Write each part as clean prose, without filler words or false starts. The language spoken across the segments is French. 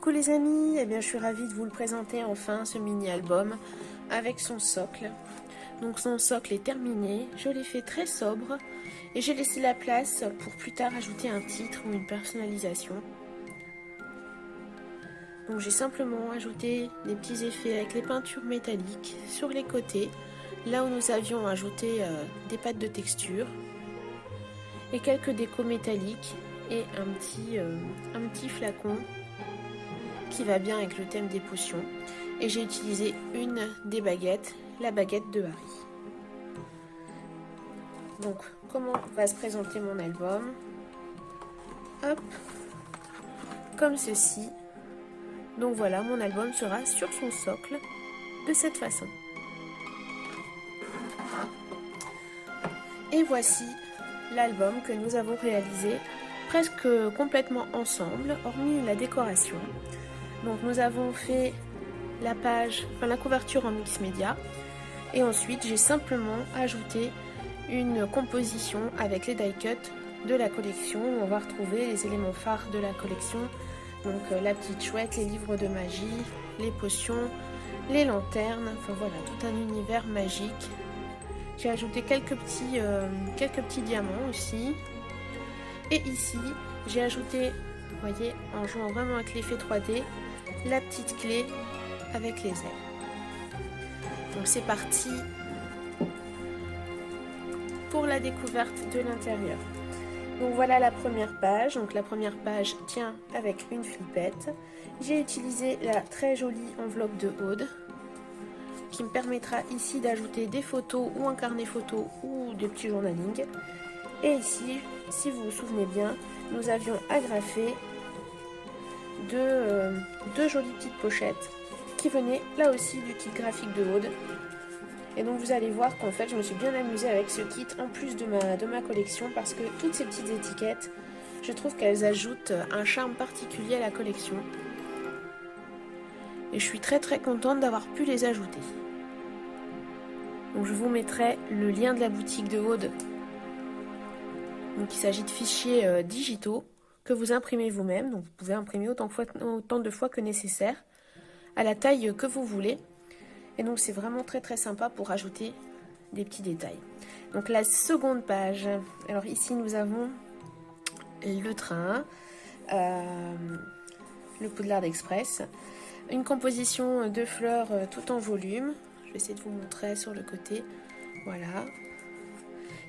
Coucou les amis, eh bien je suis ravie de vous le présenter enfin ce mini-album avec son socle. Donc son socle est terminé, je l'ai fait très sobre et j'ai laissé la place pour plus tard ajouter un titre ou une personnalisation. Donc j'ai simplement ajouté des petits effets avec les peintures métalliques sur les côtés, là où nous avions ajouté des pattes de texture et quelques décos métalliques et un petit flacon qui va bien avec le thème des potions. Et j'ai utilisé une des baguettes, la baguette de Harry. Donc, comment va se présenter mon album? Hop, comme ceci. Donc voilà, mon album sera sur son socle de cette façon. Et voici l'album que nous avons réalisé presque complètement ensemble, hormis la décoration. Donc nous avons fait la couverture en mix média et ensuite j'ai simplement ajouté une composition avec les die cuts de la collection où on va retrouver les éléments phares de la collection, donc la petite chouette, les livres de magie, les potions, les lanternes, enfin voilà, tout un univers magique. J'ai ajouté quelques petits diamants aussi. Et ici, j'ai ajouté, vous voyez, en jouant vraiment avec l'effet 3D, la petite clé avec les ailes. Donc c'est parti pour la découverte de l'intérieur. Donc voilà la première page. Donc la première page tient avec une flippette. J'ai utilisé la très jolie enveloppe de Aude qui me permettra ici d'ajouter des photos ou un carnet photo ou des petits journalings. Et ici, si vous vous souvenez bien, nous avions agrafé deux jolies petites pochettes qui venaient là aussi du kit graphique de Aude. Et donc vous allez voir qu'en fait je me suis bien amusée avec ce kit en plus de ma collection parce que toutes ces petites étiquettes, je trouve qu'elles ajoutent un charme particulier à la collection. Et je suis très contente d'avoir pu les ajouter. Donc je vous mettrai le lien de la boutique de Aude. Donc il s'agit de fichiers digitaux que vous imprimez vous-même. Donc vous pouvez imprimer autant de fois que nécessaire, à la taille que vous voulez. Et donc c'est vraiment très sympa pour ajouter des petits détails. Donc la seconde page, alors ici nous avons le train, le Poudlard Express, une composition de fleurs tout en volume. Je vais essayer de vous montrer sur le côté, voilà.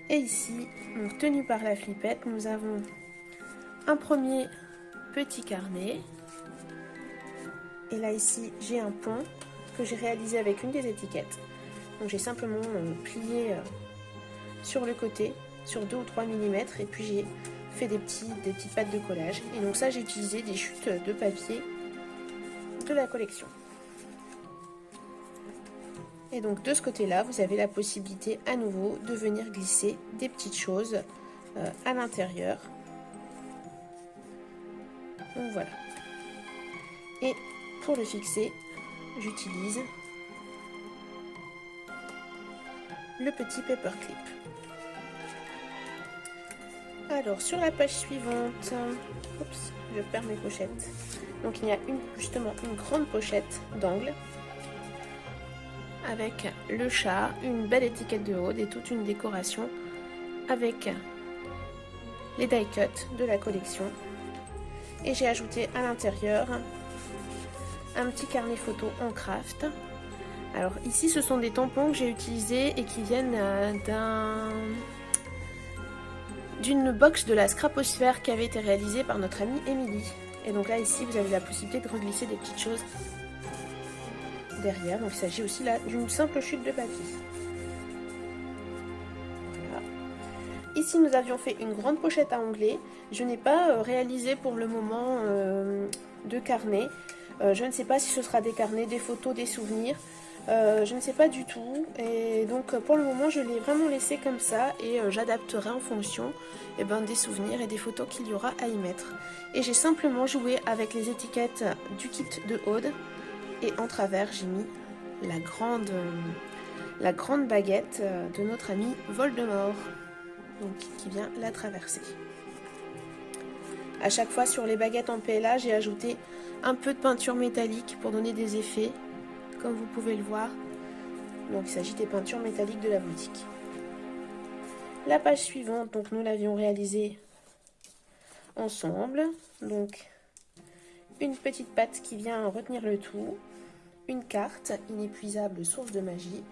Et ici, donc tenu par la flippette, nous avons un premier petit carnet. Et là ici, j'ai un pont que j'ai réalisé avec une des étiquettes. Donc j'ai simplement plié sur le côté, sur 2 ou 3 mm, et puis j'ai fait des petites pattes de collage. Et donc ça, j'ai utilisé des chutes de papier de la collection. Et donc de ce côté-là, vous avez la possibilité à nouveau de venir glisser des petites choses à l'intérieur. Donc voilà. Et pour le fixer, j'utilise le petit paperclip. Alors sur la page suivante, oups, je perds mes pochettes. Donc il y a justement une grande pochette d'angle avec le chat, une belle étiquette de Aude et toute une décoration avec les die cuts de la collection. Et j'ai ajouté à l'intérieur un petit carnet photo en craft. Alors ici ce sont des tampons que j'ai utilisés et qui viennent d'une box de la Scraposphère qui avait été réalisée par notre amie Émilie. Et donc là ici vous avez la possibilité de reglisser des petites choses derrière. Donc il s'agit aussi là d'une simple chute de papier. Voilà. Ici nous avions fait une grande pochette à onglets. Je n'ai pas réalisé pour le moment de carnet. Je ne sais pas si ce sera des carnets, des photos, des souvenirs. Je ne sais pas du tout. Et donc pour le moment je l'ai vraiment laissé comme ça. Et j'adapterai en fonction des souvenirs et des photos qu'il y aura à y mettre. Et j'ai simplement joué avec les étiquettes du kit de Aude. Et en travers j'ai mis la grande baguette de notre ami Voldemort. Donc qui vient la traverser. À chaque fois sur les baguettes en PLA, j'ai ajouté un peu de peinture métallique pour donner des effets, comme vous pouvez le voir. Donc il s'agit des peintures métalliques de la boutique. La page suivante, donc nous l'avions réalisée ensemble. Donc une petite patte qui vient retenir le tout, une carte, inépuisable source de magie,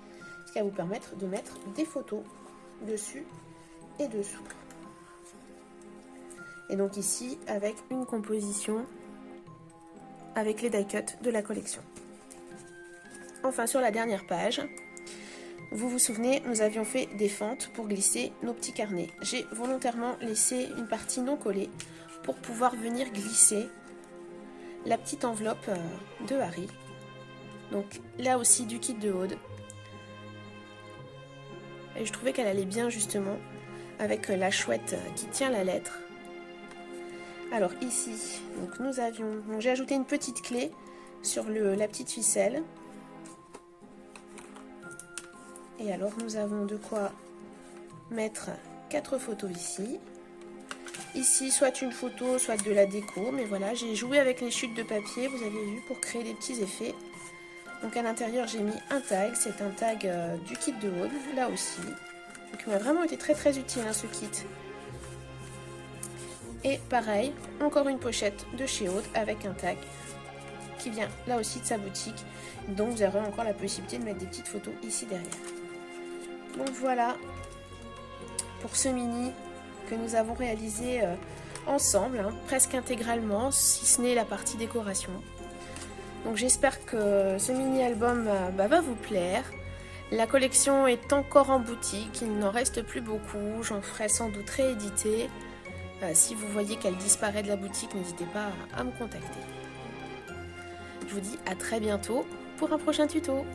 ce qui va vous permettre de mettre des photos dessus et dessous. Et donc ici avec une composition avec les die cuts de la collection. Enfin sur la dernière page, vous vous souvenez, nous avions fait des fentes pour glisser nos petits carnets. J'ai volontairement laissé une partie non collée pour pouvoir venir glisser la petite enveloppe de Harry. Donc là aussi du kit de Aude. Et je trouvais qu'elle allait bien justement avec la chouette qui tient la lettre. Alors ici, donc nous avions, j'ai ajouté une petite clé sur la petite ficelle. Et alors nous avons de quoi mettre 4 photos ici. Ici, soit une photo, soit de la déco. Mais voilà, j'ai joué avec les chutes de papier, vous avez vu, pour créer des petits effets. Donc à l'intérieur, j'ai mis un tag. C'est un tag du kit de Aude, là aussi. Donc il m'a vraiment été très très utile ce kit. Et pareil, encore une pochette de chez Aude avec un tag qui vient là aussi de sa boutique. Donc vous aurez encore la possibilité de mettre des petites photos ici derrière. Donc voilà pour ce mini que nous avons réalisé ensemble, presque intégralement, si ce n'est la partie décoration. Donc j'espère que ce mini album va vous plaire. La collection est encore en boutique, il n'en reste plus beaucoup, j'en ferai sans doute rééditer. Si vous voyez qu'elle disparaît de la boutique, n'hésitez pas à me contacter. Je vous dis à très bientôt pour un prochain tuto.